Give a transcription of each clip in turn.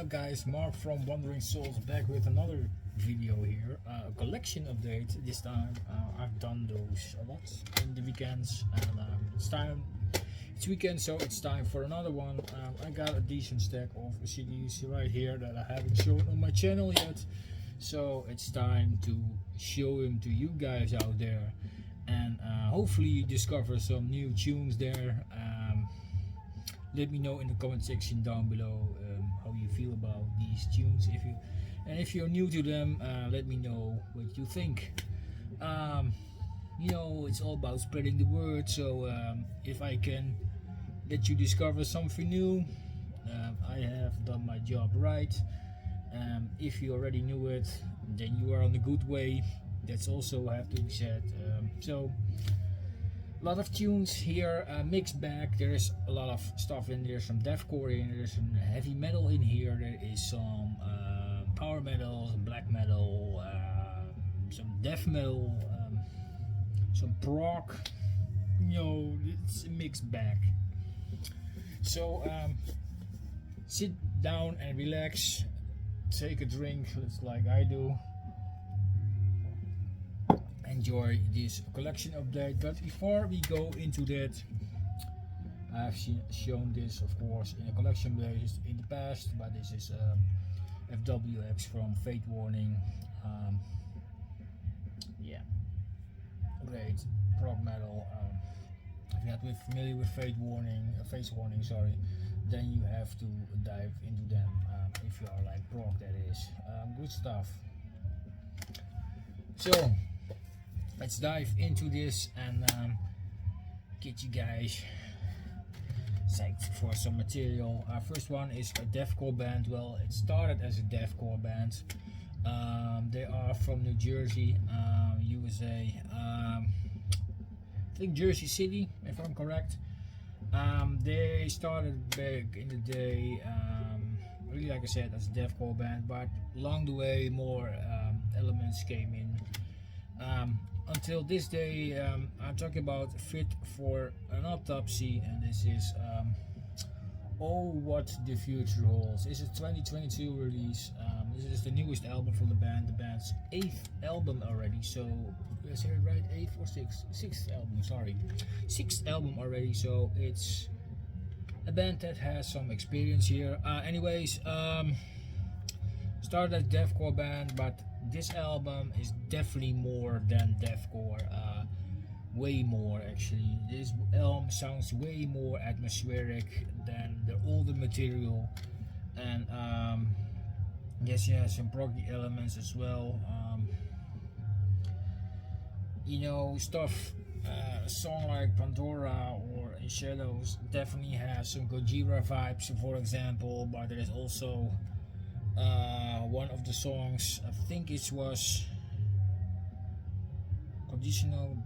guys, Mark from Wandering Souls back with another video here, a collection update. This time I've done those a lot in the weekends, and it's weekend, so it's time for another one. I got a decent stack of CDs right here that I haven't shown on my channel yet, so it's time to show them to you guys out there, and hopefully you discover some new tunes there. Let me know in the comment section down below how you feel about these tunes. If you're new to them, let me know what you think. You know, it's all about spreading the word, so if I can let you discover something new, I have done my job right. If you already knew it, then you are on a good way. That's also have to be said. So a lot of tunes here, mixed bag. There's a lot of stuff in there, some deathcore in there, there's some heavy metal in here, there is some power metal, some black metal, some death metal, some prog. You know, it's a mixed bag. So sit down and relax, take a drink, just like I do. Enjoy this collection update, but before we go into that, I've shown this of course in a collection based in the past, but this is FWX from Fate Warning. Yeah, great prog metal. If you're not familiar with Fate Warning, sorry, then you have to dive into them. If you are like prog, that is good stuff. So let's dive into this and get you guys psyched for some material. First one is a deathcore band. Well, it started as a deathcore band. They are from New Jersey, USA. I think Jersey City, if I'm correct. They started back in the day, really like I said, as a deathcore band, but along the way more elements came in. Until this day, I'm talking about Fit for an Autopsy, and this is Oh What the Future Holds. This is a 2022 release. This is the newest album from the band's 8th album already. So did I say it right? 8th or 6th? 6th album, sorry. 6th album already, so it's a band that has some experience here. Anyways, started as a deathcore band, but this album is definitely more than deathcore, way more actually. This album sounds way more atmospheric than the older material, and yes, yeah, some proggy elements as well. You know, stuff, a song like Pandora or In Shadows definitely has some Gojira vibes, for example, but there is also one of the songs, I think it was Conditional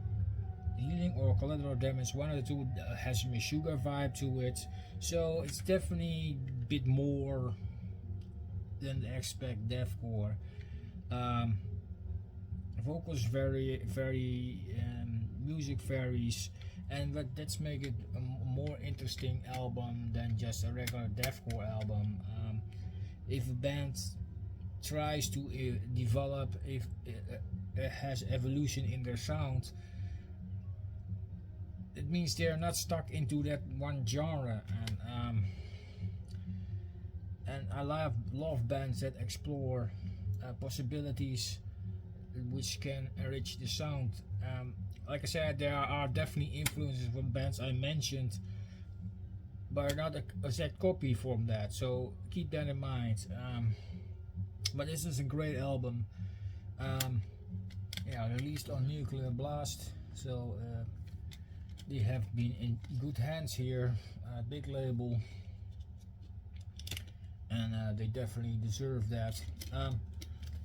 Healing or Collateral Damage, one of the two has some sugar vibe to it, so it's definitely a bit more than the expect deathcore. Vocals vary, music varies, and that's make it a more interesting album than just a regular deathcore album. If a band tries to develop, if it has evolution in their sound, it means they're not stuck into that one genre. And I love bands that explore possibilities which can enrich the sound. Like I said, there are definitely influences from bands I mentioned, but not a exact copy from that, so keep that in mind. But this is a great album. Yeah, released on Nuclear Blast, so they have been in good hands here, big label, and they definitely deserve that.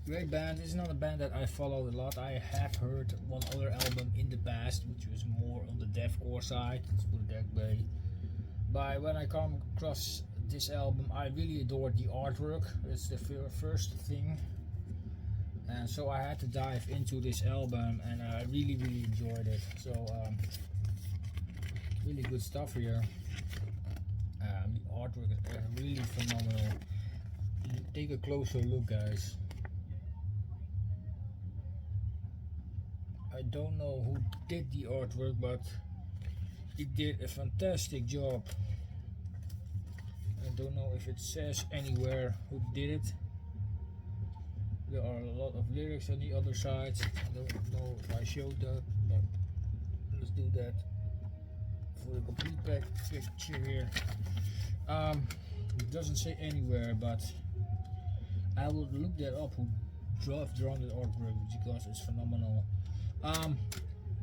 Great band. This is not a band that I followed a lot. I have heard one other album in the past which was more on the deathcore side, let's put it that way. But when I come across this album, I really adored the artwork. It's the first thing, and so I had to dive into this album, and I really enjoyed it. So really good stuff here. The artwork is really phenomenal. take a closer look, guys. I don't know who did the artwork, but he did a fantastic job. I don't know if it says anywhere who did it. There are a lot of lyrics on the other side. I don't know if I showed that, but let's do that for the complete picture here. It doesn't say anywhere, but I will look that up who drawn the artwork because it's phenomenal.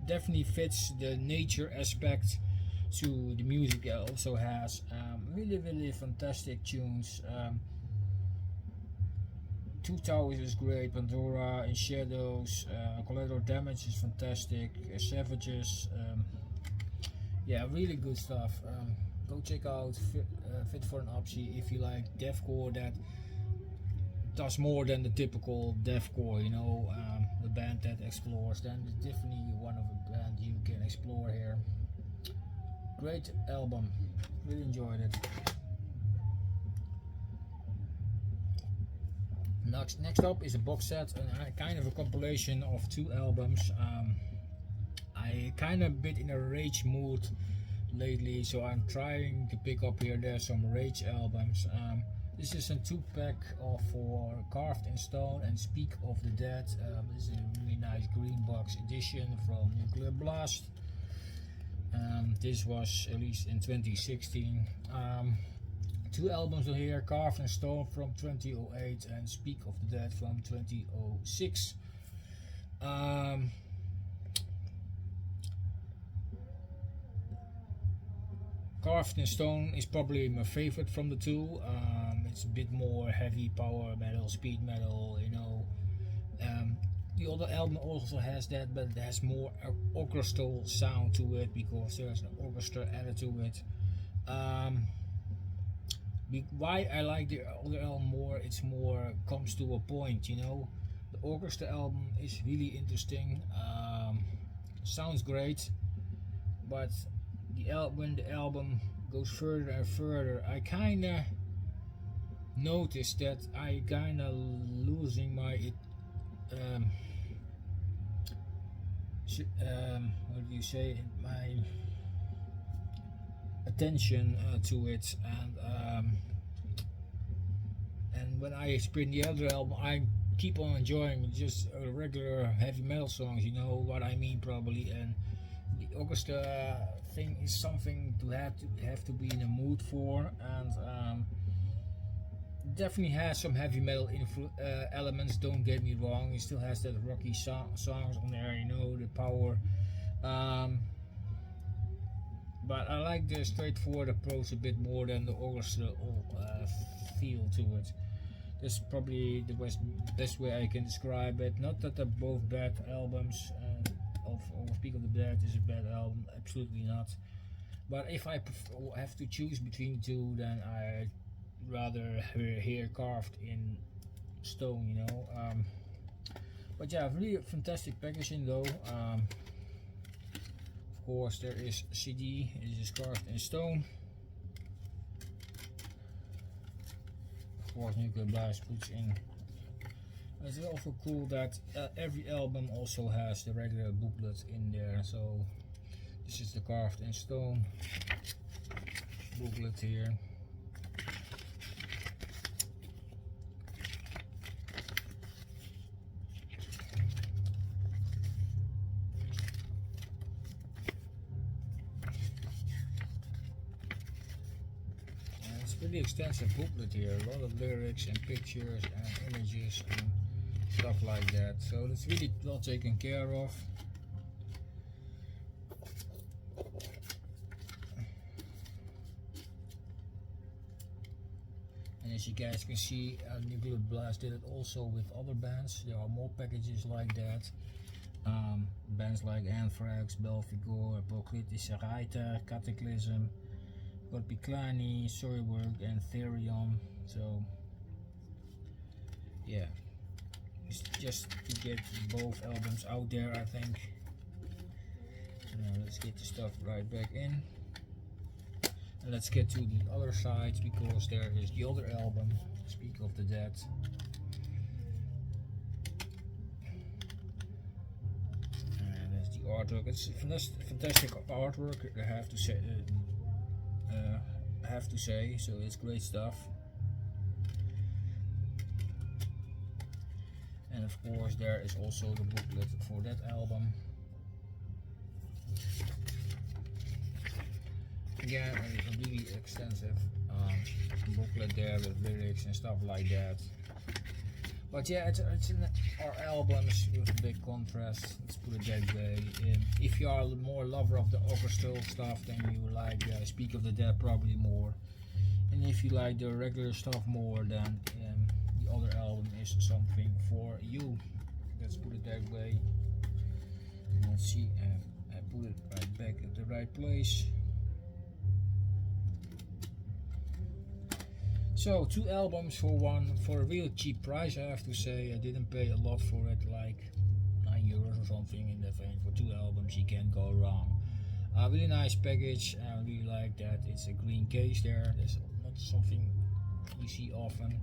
Definitely fits the nature aspect to the music. It also has really fantastic tunes. Two Towers is great, Pandora in Shadows, Collateral Damage is fantastic, Savages, yeah, really good stuff. Go check out Fit for an Autopsy if you like deathcore that does more than the typical deathcore, you know, the band that explores. Then it's definitely one of the band you can explore here. Great album, really enjoyed it. Next up is a box set, and kind of a compilation of two albums. I kind of bit in a rage mood lately, so I'm trying to pick up here there some rage albums. This is a 2-pack for Carved in Stone and Speak of the Dead. This is a really nice green box edition from Nuclear Blast. This was released in 2016. Two albums are here, Carved in Stone from 2008 and Speak of the Dead from 2006. Carved in Stone is probably my favorite from the two. It's a bit more heavy power metal, speed metal, you know. The other album also has that, but it has more orchestral sound to it because there's an orchestra added to it. Why I like the other album more, it's more comes to a point, you know. The orchestra album is really interesting, sounds great, but when the album goes further and further, I kinda noticed that I kinda losing my what do you say, my attention to it, and when I spin the other album, I keep on enjoying just regular heavy metal songs, you know what I mean probably, and the orchestra thing is something to have to be in a mood for, and definitely has some heavy metal elements, don't get me wrong. It still has that rocky songs on there, you know, the power, but I like the straightforward approach a bit more than the orchestral feel to it. That's probably the best way I can describe it. Not that they're both bad albums, of Speak of the Dead is a bad album, absolutely not, but if I have to choose between the two, then I rather hear Carved in Stone, you know. But yeah, really fantastic packaging though. Of course there is CD, it is Carved in Stone. Of course Nuclear Blast puts in. It's also cool that every album also has the regular booklet in there, so this is the Carved in Stone booklet here. Pretty extensive booklet here, a lot of lyrics and pictures and images and stuff like that, so it's really well taken care of. And as you guys can see, Nuclear Blast did it also with other bands. There are more packages like that. Bands like Anthrax, Belphegor, Apokrytische Reiter, Cataclysm, Corpiclani, Soilwork and Therion. So yeah, it's just to get both albums out there, I think. Now let's get the stuff right back in, and let's get to the other sides because there is the other album Speak of the Dead. And that's the artwork. It's fantastic artwork, I have to say. So it's great stuff. And of course there is also the booklet for that album. Again, a really extensive booklet there with lyrics and stuff like that. But yeah, it's in our albums with a big contrast, let's put it that way. If you are more lover of the orchestral stuff, then you like Speak of the Dead probably more. And if you like the regular stuff more, then the other album is something for you. Let's put it that way. And let's see, I put it right back at the right place. So 2 albums for a real cheap price, I have to say. I didn't pay a lot for it, like €9 or something in that vein. For 2 albums, you can't go wrong. Really nice package. I really like that it's a green case there. That's not something you see often.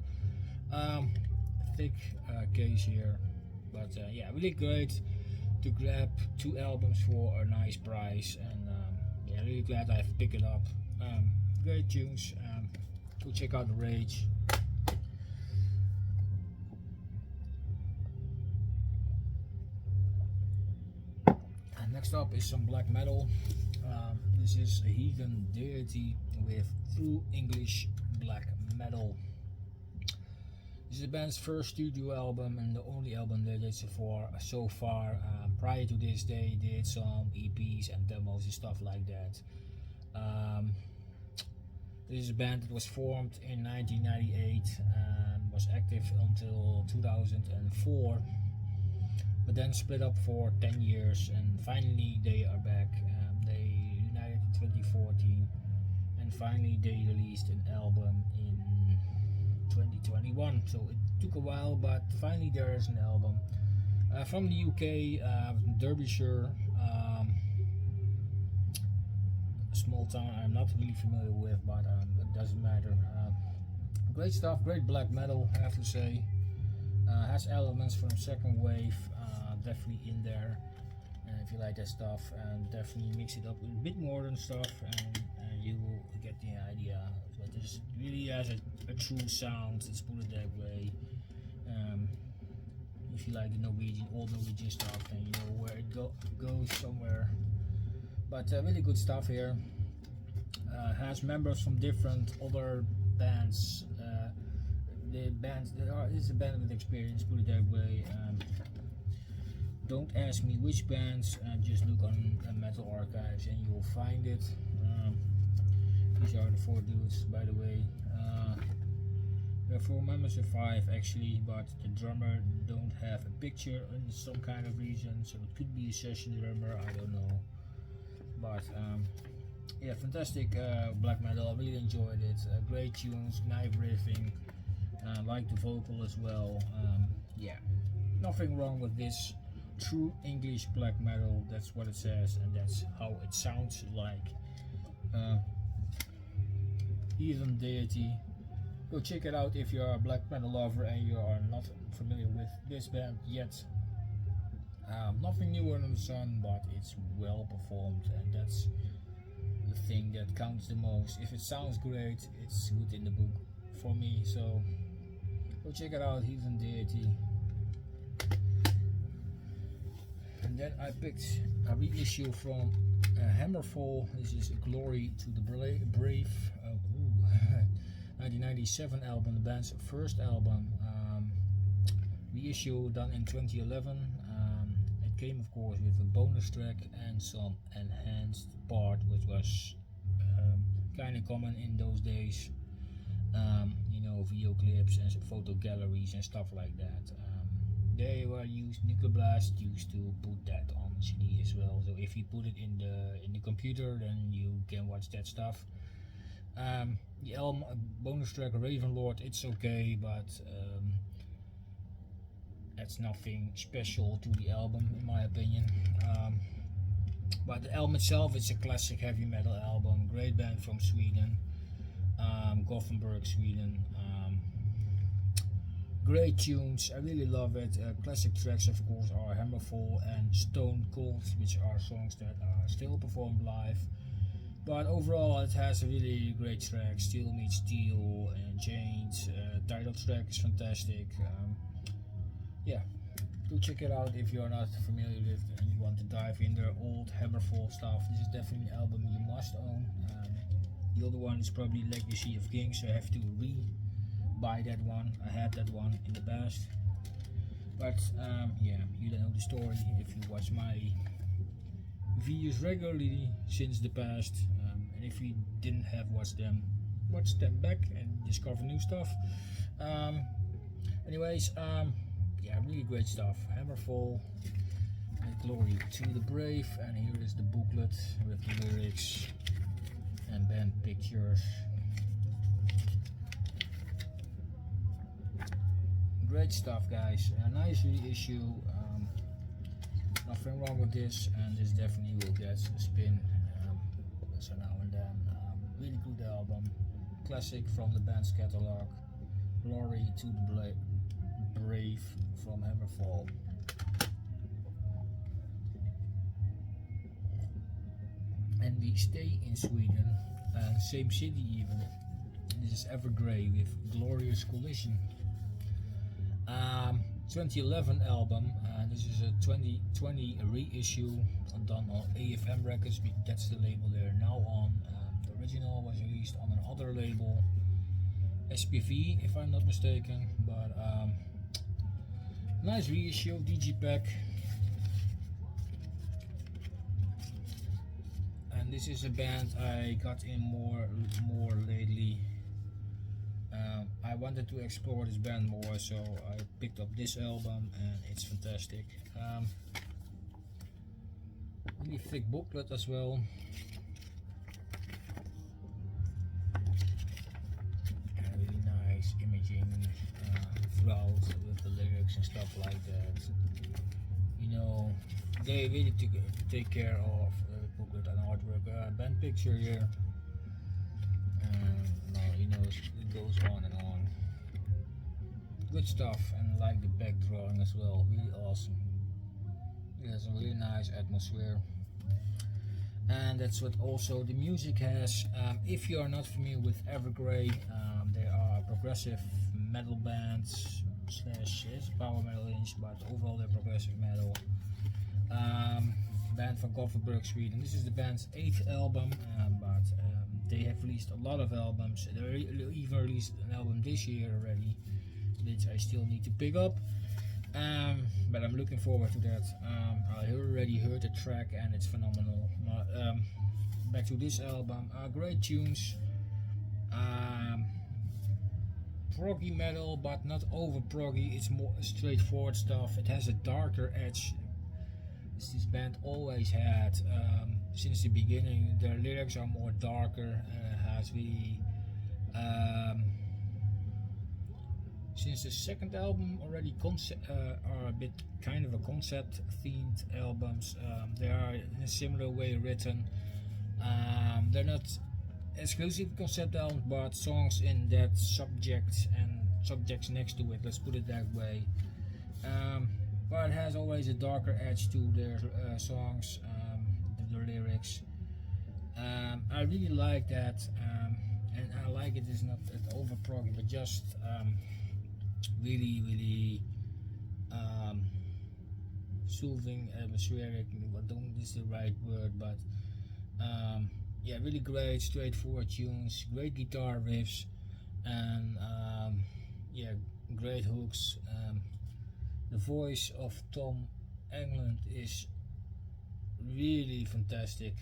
Thick case here, but yeah, really great to grab 2 albums for a nice price, and yeah, really glad I picked it up. Great tunes. Go check out the Rage. And next up is some black metal. This is a Heathen Deity with True English Black Metal. This is the band's first studio album and the only album they did so far. Prior to this, they did some EPs and demos and stuff like that. This is a band that was formed in 1998 and was active until 2004, but then split up for 10 years, and finally they are back. They united in 2014, and finally they released an album in 2021. So it took a while, but finally there is an album from the UK, Derbyshire. Small town I'm not really familiar with, but it doesn't matter. Great stuff, great black metal, I have to say. Has elements from second wave definitely in there, and if you like that stuff, definitely mix it up with a bit modern stuff, and you will get the idea. But this really has a true sound, let's put it that way. If you like the old Norwegian stuff, then you know where it goes somewhere. But really good stuff here. Has members from different other bands. This is a band with experience, put it that way. Don't ask me which bands, just look on Metal Archives and you will find it. These are the 4 dudes, by the way. There are 4 members of 5 actually, but the drummer don't have a picture in some kind of reason, so it could be a session drummer, I don't know. But yeah, fantastic black metal. I really enjoyed it. Great tunes, knife riffing. Like the vocal as well. Yeah, nothing wrong with this. True English black metal. That's what it says, and that's how it sounds like. Heathen Deity. Go check it out if you are a black metal lover and you are not familiar with this band yet. Nothing new under the sun, but it's well performed, and that's the thing that counts the most. If it sounds great, it's good in the book for me, so go check it out, Heathen Deity. And then I picked a reissue from HammerFall. This is Glory to the Brave, 1997 album, the band's first album. Reissue done in 2011. Came of course with a bonus track and some enhanced part, which was kind of common in those days. You know, video clips and photo galleries and stuff like that. They were Nuclear Blast used to put that on CD as well. So if you put it in the computer, then you can watch that stuff. The album bonus track Ravenlord, it's okay, but that's nothing special to the album in my opinion. But the album itself is a classic heavy metal album. Great band from Sweden, Gothenburg, Sweden. Great tunes, I really love it. Classic tracks, of course, are HammerFall and Stone Cold, which are songs that are still performed live. But overall, it has a really great track. Steel Meets Steel and Chains. Title track is fantastic. Yeah, go check it out if you're not familiar with it and you want to dive in their old HammerFall stuff. This is definitely an album you must own. The other one is probably Legacy of Kings, so I have to buy that one. I had that one in the past. But yeah, you don't know the story if you watch my videos regularly since the past. And if you didn't have watch them back and discover new stuff. Anyways, yeah, really great stuff. HammerFall, Glory to the Brave, and here is the booklet with the lyrics and band pictures. Great stuff, guys. A nice reissue. Nothing wrong with this, and this definitely will get a spin so now and then. Really good album. Classic from the band's catalog. Glory to the Brave from HammerFall. And we stay in Sweden, same city even. This is Evergrey with Glorious Collision. 2011 album, this is a 2020 reissue done on AFM Records, that's the label they're now on. The original was released on another label, SPV if I'm not mistaken, but nice reissue, digipack. And this is a band I got in more lately. I wanted to explore this band more, so I picked up this album and it's fantastic. Really thick booklet as well. Really nice imaging throughout with the lyrics and stuff like that. You know, they really take care of the booklet and artwork. Band picture here. You know, it goes on and on. Good stuff, and I like the back drawing as well. Really awesome. It has a really nice atmosphere, and that's what also the music has. If you are not familiar with Evergrey, they are progressive metal bands slash power metal-ish, but overall they're progressive metal. Band from Gothenburg, Sweden. This is the band's 8th album, but they have released a lot of albums. They even released an album this year already, which I still need to pick up. But I'm looking forward to that. I already heard the track and it's phenomenal. Back to this album, great tunes. Proggy metal, but not over proggy. It's more straightforward stuff. It has a darker edge. This band always had since the beginning. Their lyrics are more darker and has really since the second album already are a bit kind of a concept themed albums. They are in a similar way written. They're not exclusive concept albums, but songs in that subject and subjects next to it, let's put it that way. But it has always a darker edge to their songs, their lyrics. I really like that, and I like it is not over proggy, but just really soothing, atmospheric. I don't this is the right word, but yeah, really great, straightforward tunes, great guitar riffs, and yeah, great hooks. The voice of Tom England is really fantastic.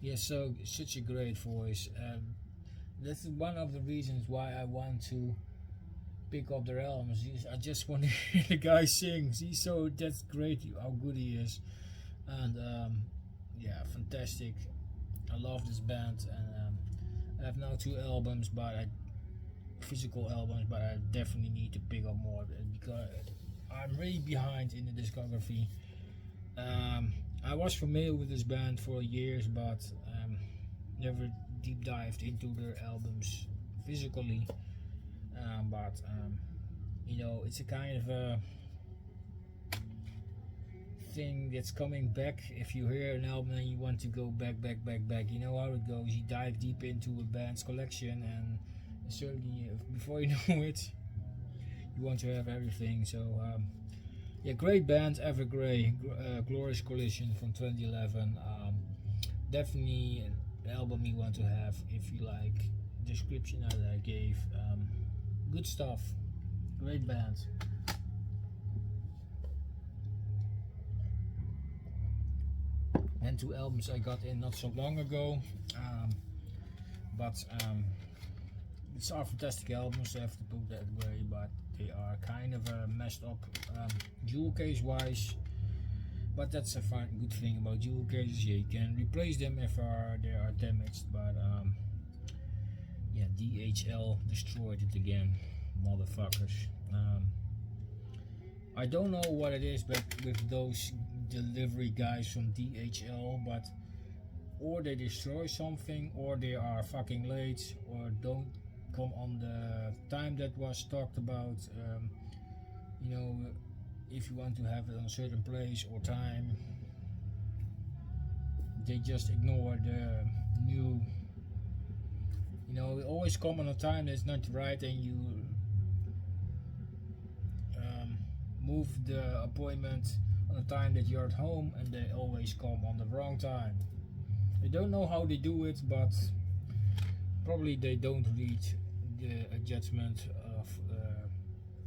He has such a great voice. That's one of the reasons why I want to pick up their albums. I just want to hear the guy sing. That's great how good he is. And yeah, fantastic. I love this band, and I have now 2 albums, physical albums, but I definitely need to pick up more because I'm really behind in the discography. I was familiar with this band for years, but never deep dived into their albums physically. but you know, it's a kind of a thing that's coming back. If you hear an album and you want to go back, you know how it goes. You dive deep into a band's collection, and certainly before you know it, you want to have everything. So yeah, great band, Evergrey, Glorious Collision from 2011. Definitely an album you want to have if you like the description that I gave. Good stuff, great band. And 2 albums I got in not so long ago, but these are fantastic albums, I have to put it that way, but they are kind of messed up jewel case wise. But that's a fine good thing about jewel cases. Yeah, you can replace them if they are damaged. But yeah, DHL destroyed it again, motherfuckers. I don't know what it is, but with those delivery guys from DHL, but or they destroy something, or they are fucking late, or don't come on the time that was talked about. You know, if you want to have it on a certain place or time, they just ignore the new, you know, it always come on a time that's not right, and you move the appointment on a time that you're at home, and they always come on the wrong time. I don't know how they do it, but probably they don't read the adjustment of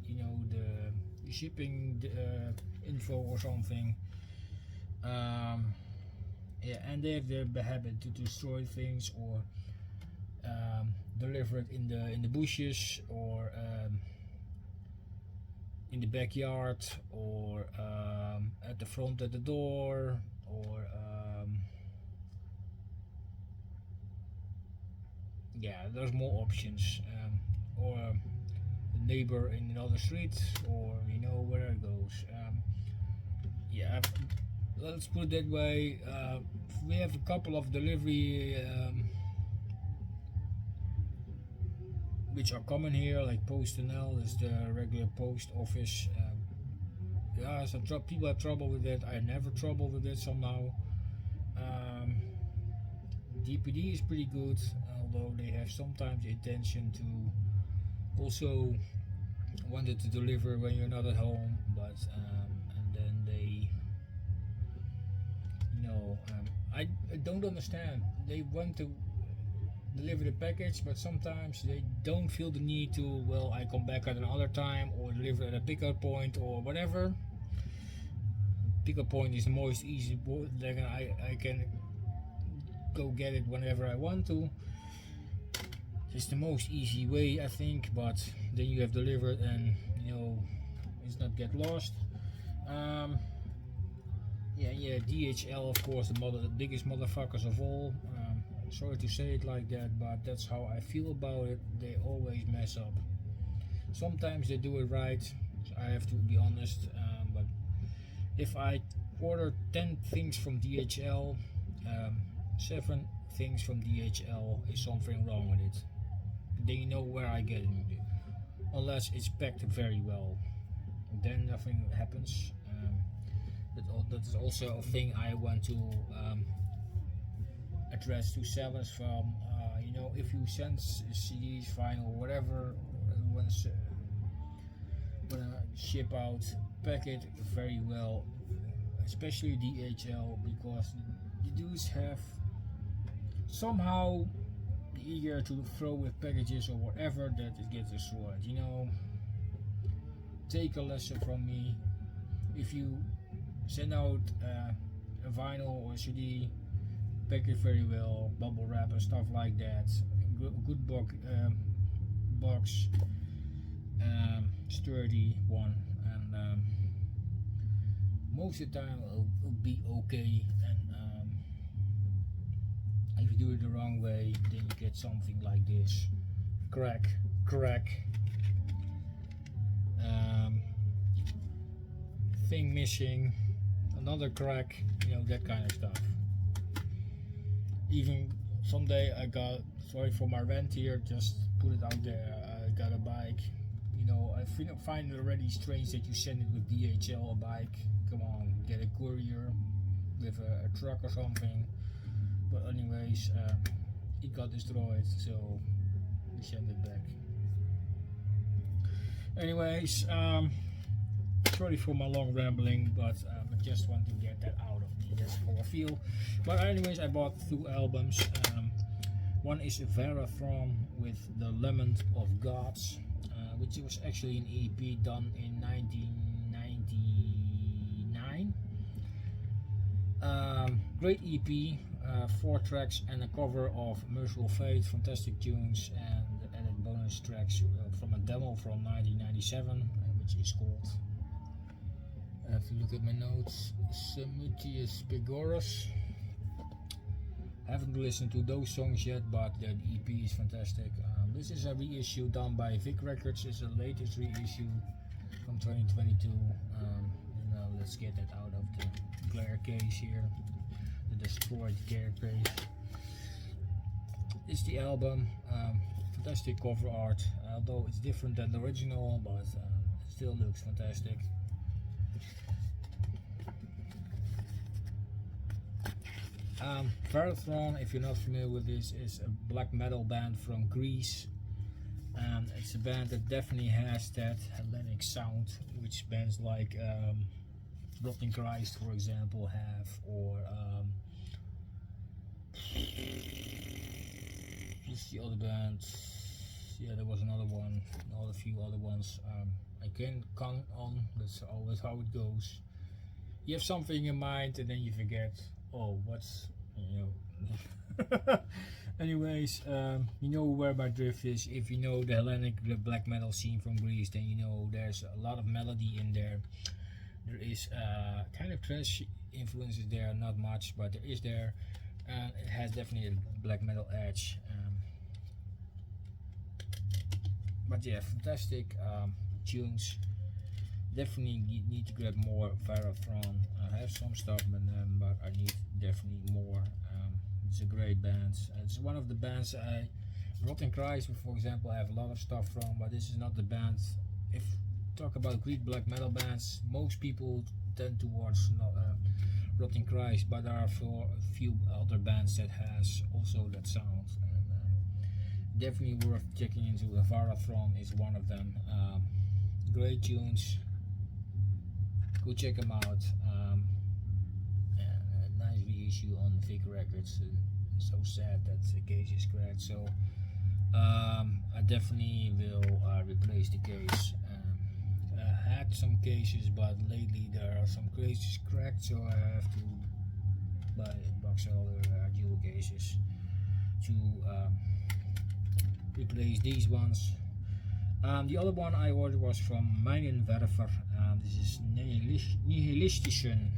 you know, the shipping info or something. Yeah, and they have the habit to destroy things, or deliver it in the bushes, or in the backyard, or at the front at the door, or yeah, there's more options, or a neighbor in another street, or you know where it goes. Yeah, let's put it that way. We have a couple of delivery which are common here, like PostNL is the regular post office. Yeah, some people have trouble with that. I never trouble with it somehow. DPD is pretty good, although they have sometimes the intention to also wanted to deliver when you're not at home, but and then they, you know, I don't understand. They want to deliver the package, but sometimes they don't feel the need to, well, I come back at another time, or deliver at a pickup point or whatever. Pickup point is the most easy, then I can go get it whenever I want to. It's the most easy way, I think, but then you have delivered, and you know, it's not get lost. Yeah, DHL, of course, the biggest motherfuckers of all. Sorry to say it like that, but that's how I feel about it. They always mess up. Sometimes they do it right, I have to be honest, but if I order 10 things from DHL, 7 things from DHL is something wrong with it. Then you know where I get it, unless it's packed very well, then nothing happens. That is also a thing I want to address to sellers from, you know, if you send CDs, vinyl, whatever, once ship out, pack it very well, especially DHL, because the dudes have somehow eager to throw with packages or whatever that it gets destroyed. You know, take a lesson from me. If you send out a vinyl or a CD, pack it very well, bubble wrap and stuff like that. Good box, sturdy one, and most of the time it'll be okay. And if you do it the wrong way, then you get something like this: crack, thing missing, another crack, you know, that kind of stuff. Even someday I got, sorry for my rant here, just put it out there, I got a bike. You know, I find it already strange that you send it with DHL a bike. Come on, get a courier with a truck or something. But anyways, it got destroyed, so we sent it back. Anyways, sorry for my long rambling, but I just want to get that out of me. That's how I feel. But anyways, I bought 2 albums. One is Varathron with the Lament of Gods, which was actually an EP done in 1999. Great EP, 4 tracks and a cover of Merciful Fate, fantastic tunes, and added bonus tracks from a demo from 1997, which is called, I have to look at my notes, Semitius Pegoros. Haven't listened to those songs yet, but the EP is fantastic. This is a reissue done by Vic Records. It's the latest reissue from 2022. Now let's get that out of the glare case here, the destroyed glare case. It's the album. Fantastic cover art, although it's different than the original, but it still looks fantastic. Varathron, if you're not familiar with this, is a black metal band from Greece. It's a band that definitely has that Hellenic sound, which bands like Rotting Christ, for example, have, or what's the other band? Yeah, there was another one, a few other ones. I can't count on. That's always how it goes. You have something in mind and then you forget. Oh, what's, you know. Anyways, you know where my drift is. If you know the Hellenic black metal scene from Greece, then you know there's a lot of melody in there. There is kind of thrash influences there, not much, but there is there. It has definitely a black metal edge. But yeah, fantastic tunes. Definitely need to grab more Varathron. I have some stuff with them, but I need definitely more. It's a great band. It's one of the bands Rotting Christ, for example, I have a lot of stuff from, but this is not the band. If talk about Greek black metal bands, most people tend towards Rotting Christ, but there are a few other bands that has also that sound. And, definitely worth checking into. Varathron is one of them. Great tunes. Go check them out. A nice reissue on Vic Records. So sad that the case is cracked. So I definitely will replace the case. I had some cases, but lately there are some cases cracked, so I have to buy a box of other dual cases to replace these ones. The other one I ordered was from Minenwerfer. This is Nihilistischen.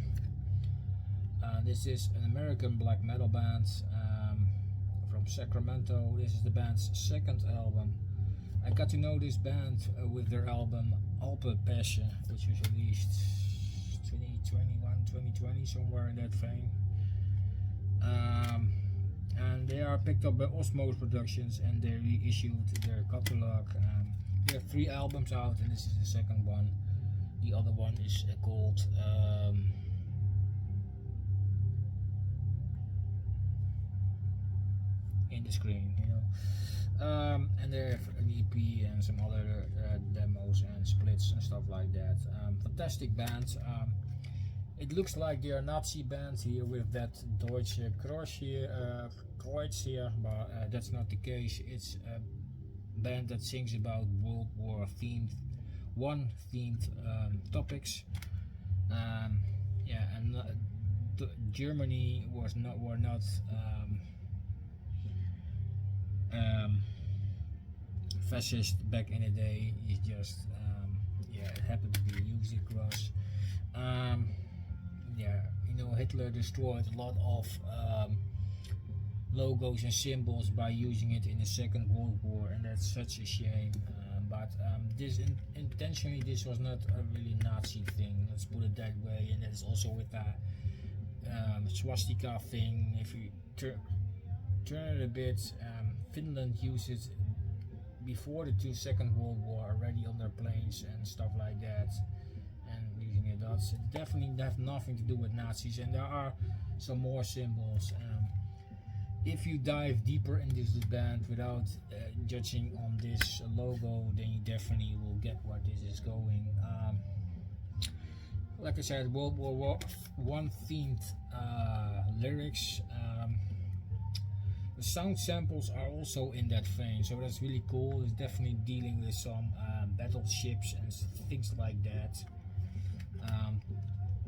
This is an American black metal band from Sacramento. This is the band's second album. I got to know this band with their album Autopsy, which was released 2021, 2020, somewhere in that vein. And they are picked up by Osmose Productions, and they reissued their catalog. They have 3 albums out, and this is the second one. The other one is called in the screen, you know. And they have an EP and some other demos and splits and stuff like that. Fantastic band. It looks like they are Nazi band here with that Deutsche Kreuz here, but that's not the case. It's a band that sings about World War themed topics. Yeah, and Germany were not fascist back in the day. It's just yeah, it happened to be used across. Yeah, you know, Hitler destroyed a lot of logos and symbols by using it in the Second World War, and that's such a shame. But this intentionally, this was not a really Nazi thing, let's put it that way. And that's also with that swastika thing. If you turn it a bit, Finland uses before the Second World War already on their planes and stuff like that, and using it. That's definitely have nothing to do with Nazis, and there are some more symbols. If you dive deeper into this band without judging on this logo, then you definitely will get where this is going. Like I said, World War I themed lyrics. The sound samples are also in that vein, so that's really cool. It's definitely dealing with some battleships and things like that.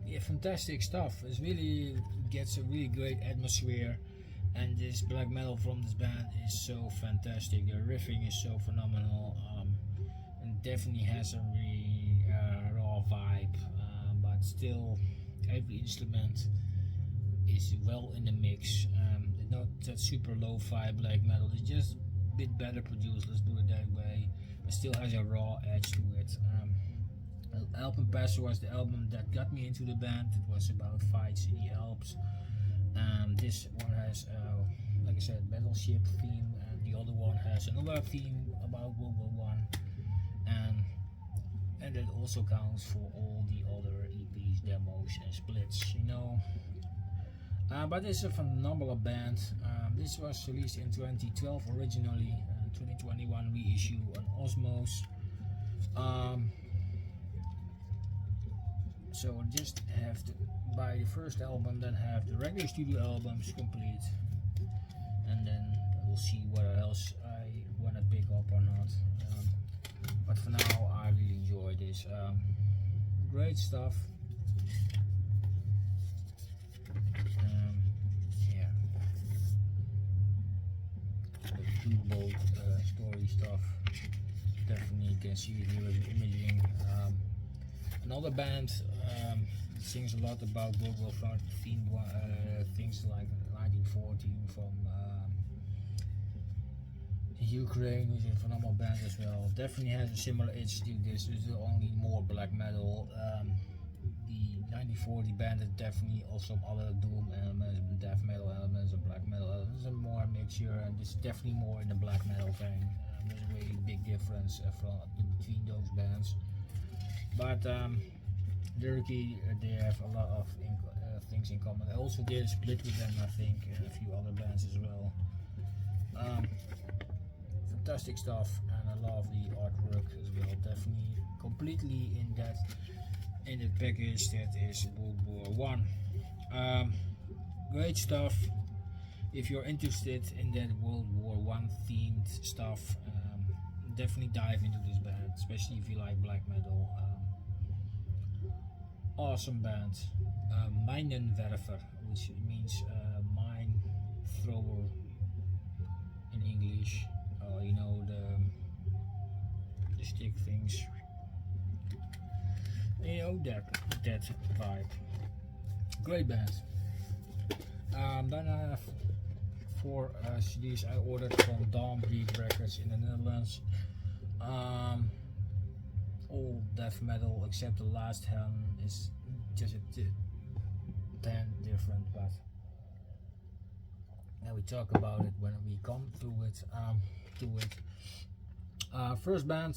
Yeah, fantastic stuff. It really gets a really great atmosphere, and this black metal from this band is so fantastic. The riffing is so phenomenal, and definitely has a really raw vibe, but still every instrument is well in the mix. It's not that super lo-fi black metal, it's just a bit better produced, let's do it that way, but still has a raw edge to it. Album Passer was the album that got me into the band. It was about fights in the Alps. This one has, like I said, battleship theme, and the other one has another theme about World War I, and that also counts for all the other EPs, demos, and splits, you know. But it's a phenomenal band. This was released in 2012 originally, 2021 reissue on Osmos. So just have to buy the first album, then have the regular studio albums complete, and then we'll see what else I want to pick up or not. But for now, I really enjoy this. Great stuff. Yeah, the bold story stuff. Definitely can see it here with the imaging. Another band sings a lot about World War I themed things like 1914 from Ukraine, which is a phenomenal band as well. Definitely has a similar edge to this. This is only more black metal. The 1940 band is definitely also some other doom elements, death metal elements, and black metal elements. There's more mixture, and this is definitely more in the black metal vein. There's a really big difference between those bands. But lyrically, they have a lot of things in common. I also did a split with them, I think, and a few other bands as well. Fantastic stuff, and I love the artwork as well. Definitely, completely in the package that is World War I. Great stuff. If you're interested in that World War I themed stuff, definitely dive into this band, especially if you like black metal. Awesome band. Minenwerfer, which means mine thrower in English. You know, the stick things. You know, that vibe. Great band. Then I have 4 CDs I ordered from Dawnbreed Records in the Netherlands. All death metal except the last 10 is just a 10 different, but now we talk about it when we come to it. First band,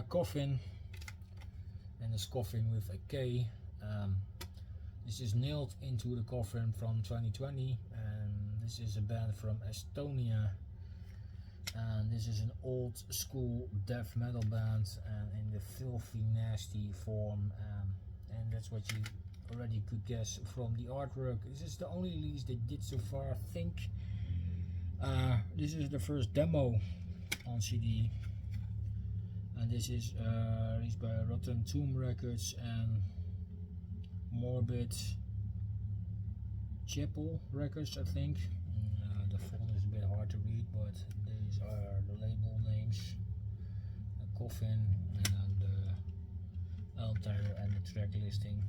Koffin, and it's Coffin with a K. This is Nailed into the Coffin from 2020, and this is a band from Estonia. And this is an old school death metal band, and in the filthy nasty form, and that's what you already could guess from the artwork. This is the only release they did so far, I think. This is the first demo on CD, and this is released by Rotten Tomb Records and Morbid Chapel Records, I think. The font is a bit hard to read, but these are the label names, the Coffin, and then the album title and the track listing.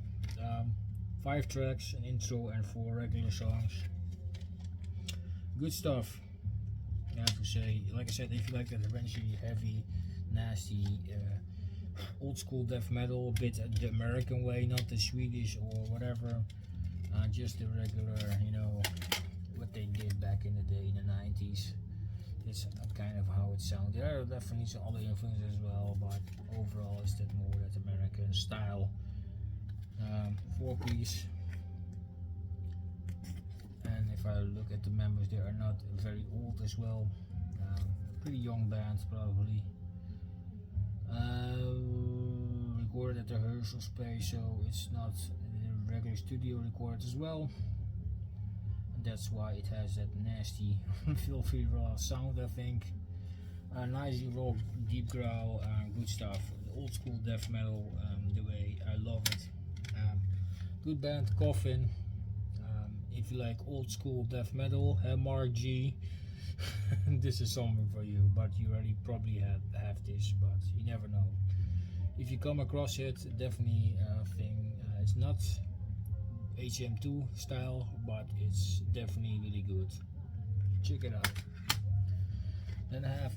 5 tracks, an intro, and 4 regular songs. Good stuff, I have to say. Like I said, if you like that eventually heavy, nasty, old school death metal, a bit the American way, not the Swedish or whatever, just the regular, you know, what they did back in the day in the 90s. It's kind of how it sounds. There are definitely some other influences as well, but overall it's that more that American style. 4-piece. And if I look at the members, they are not very old as well. Pretty young band probably. Recorded at the rehearsal space, so it's not a regular studio recorded as well. And that's why it has that nasty, filthy raw sound, I think. Nicely raw, deep growl, good stuff. Old school death metal, the way I love it. Good band, Coffin. If you like old school death metal, Mark G, this is something for you. But you already probably have this, but you never know. If you come across it, definitely thing. It's not HM2 style, but it's definitely really good. Check it out. Then I have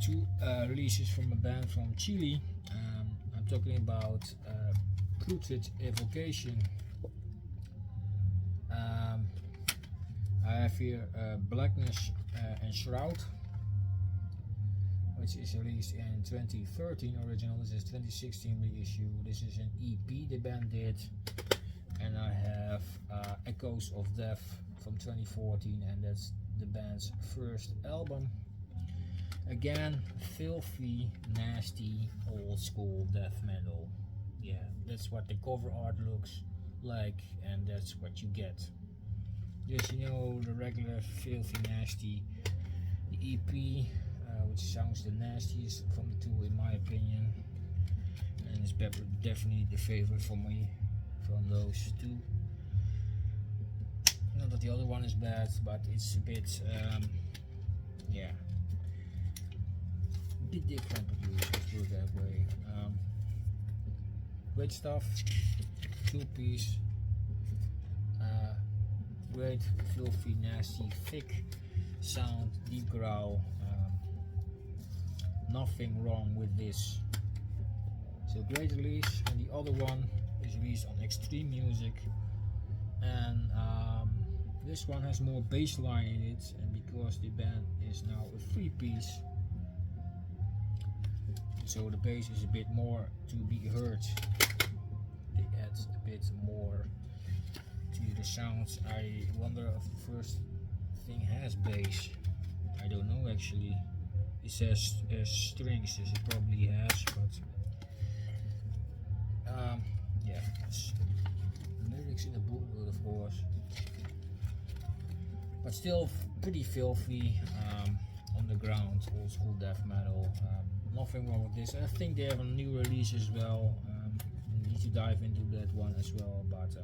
two releases from a band from Chile. I'm talking about Putrid Evocation. I have here Blackness Enshroud, which is released in 2013 original. This is 2016 reissue. This is an EP the band did. And I have Echoes of Death from 2014, and that's the band's first album. Again, filthy, nasty, old school death metal. Yeah, that's what the cover art looks like, and that's what you get. Just, you know, the regular filthy, nasty. The EP, which sounds the nastiest from the two in my opinion, and it's definitely the favorite for me from those two. Not that the other one is bad, but it's a bit, yeah, a bit different, let's put it that way. Great stuff, 2-piece, great, filthy, nasty, thick sound, deep growl. Nothing wrong with this. So great release. And the other one is released on Extreme Music, and this one has more bass line in it, and because the band is now a 3-piece, so the bass is a bit more to be heard. They add a bit more to the sounds. I wonder if the first thing has bass. I don't know actually. It says strings, so it probably has, but yeah, it's lyrics in the booklet of course, but still pretty filthy, underground, old school death metal. Nothing wrong with this. I think they have a new release as well. Need to dive into that one as well, but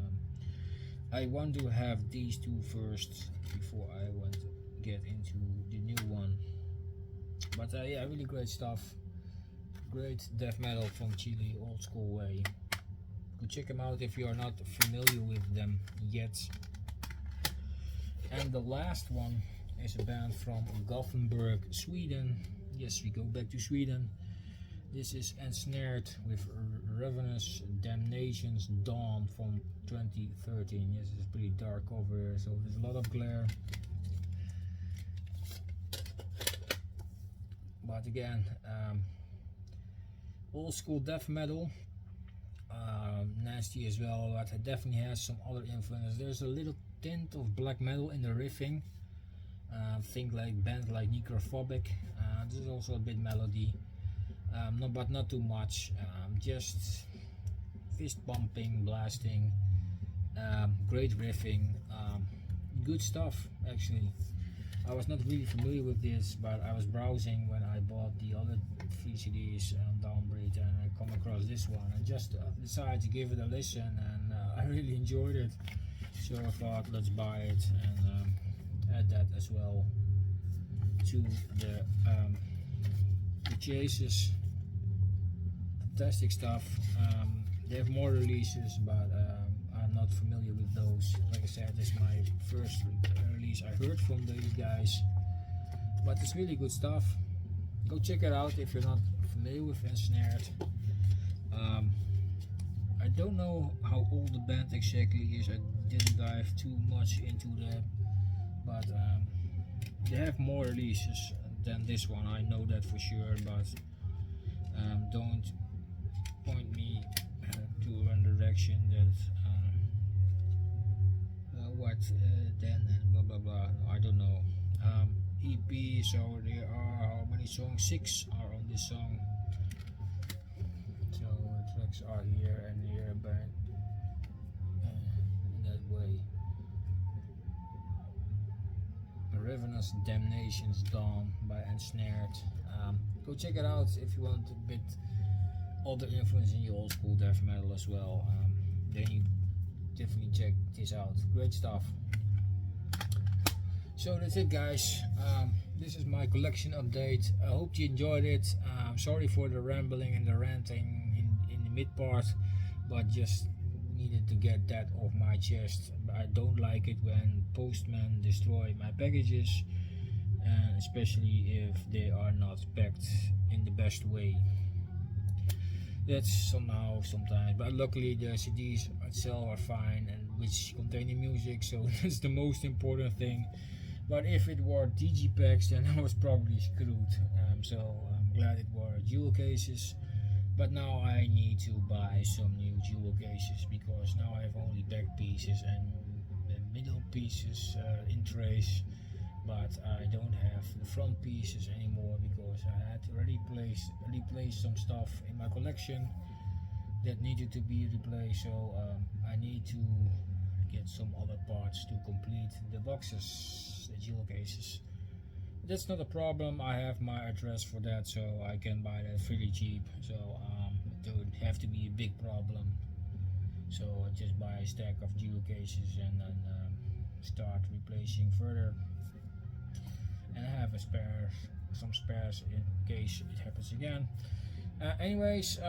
I want to have these two first before I want to get into the new one. But yeah, really great stuff. Great death metal from Chile, old school way. Go check them out if you are not familiar with them yet. And the last one is a band from Gothenburg, Sweden. Yes, we go back to Sweden. This is Ensnared with Ravenous, Damnation's Dawn from 2013. Yes, it's pretty dark over here, so there's a lot of glare. But again, old school death metal, nasty as well, but it definitely has some other influences. There's a little tint of black metal in the riffing. Think like bands like Necrophobic. There's also a bit melody, but not too much. Just fist bumping, blasting, great riffing, good stuff actually. I was not really familiar with this, but I was browsing when I bought the other 3 CDs on Downbreed, and I come across this one and just decided to give it a listen, and I really enjoyed it. So I thought, let's buy it and add that as well to the purchases. Fantastic stuff. They have more releases, but I'm not familiar with those. Like I said, this is my first release I heard from these guys, but it's really good stuff. Go check it out if you're not familiar with Ensnared. I don't know how old the band exactly is. I didn't dive too much into that, but they have more releases. than this one, I know that for sure, but don't point me to one direction that what then and blah blah blah. No, I don't know. EP, so there are how many songs? 6 are on this song. So the tracks are here and here, but in that way. Ravenous, Damnation's Dawn by Ensnared. Go check it out if you want a bit other influence in your old school death metal as well. Then you definitely check this out. Great stuff. So that's it, guys. This is my collection update. I hope you enjoyed it. Sorry for the rambling and the ranting in the mid part, but just needed to get that off my chest. I don't like it when postmen destroy my packages, and especially if they are not packed in the best way. That's somehow sometimes, but luckily the CDs itself are fine and which contain the music, so that's the most important thing. But if it were digipacks, then I was probably screwed. So I'm glad it were jewel cases. But now I need to buy some new jewel cases because now I have only back pieces and the middle pieces in trays. But I don't have the front pieces anymore because I had to replace some stuff in my collection that needed to be replaced. So I need to get some other parts to complete the boxes, the jewel cases. That's not a problem. I have my address for that, so I can buy that really cheap. So it don't have to be a big problem. So I just buy a stack of jewel cases and then start replacing further. And I have some spares in case it happens again. Anyways,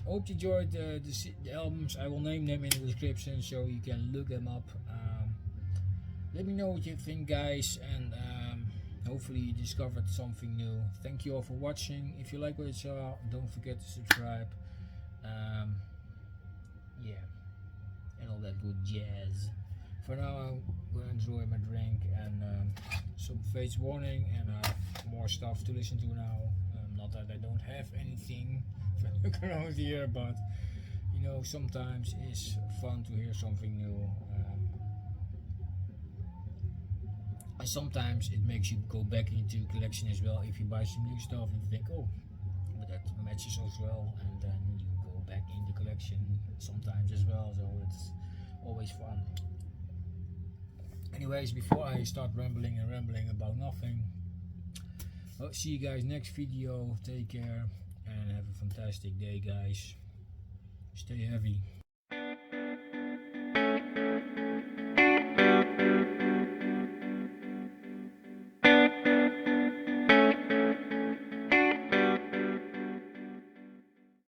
hope you enjoyed the albums. I will name them in the description so you can look them up. Let me know what you think, guys, and hopefully you discovered something new. Thank you all for watching. If you like what you saw, don't forget to subscribe. Yeah, and all that good jazz. For now, I'm gonna enjoy my drink and some face warning, and more stuff to listen to now. Not that I don't have anything around here, but you know, sometimes it's fun to hear something new. And sometimes it makes you go back into collection as well. If you buy some new stuff and you think, oh, but that matches as well, and then you go back in the collection sometimes as well. So it's always fun. Anyways, before I start rambling about nothing, I'll see you guys next video. Take care and have a fantastic day, guys. Stay heavy.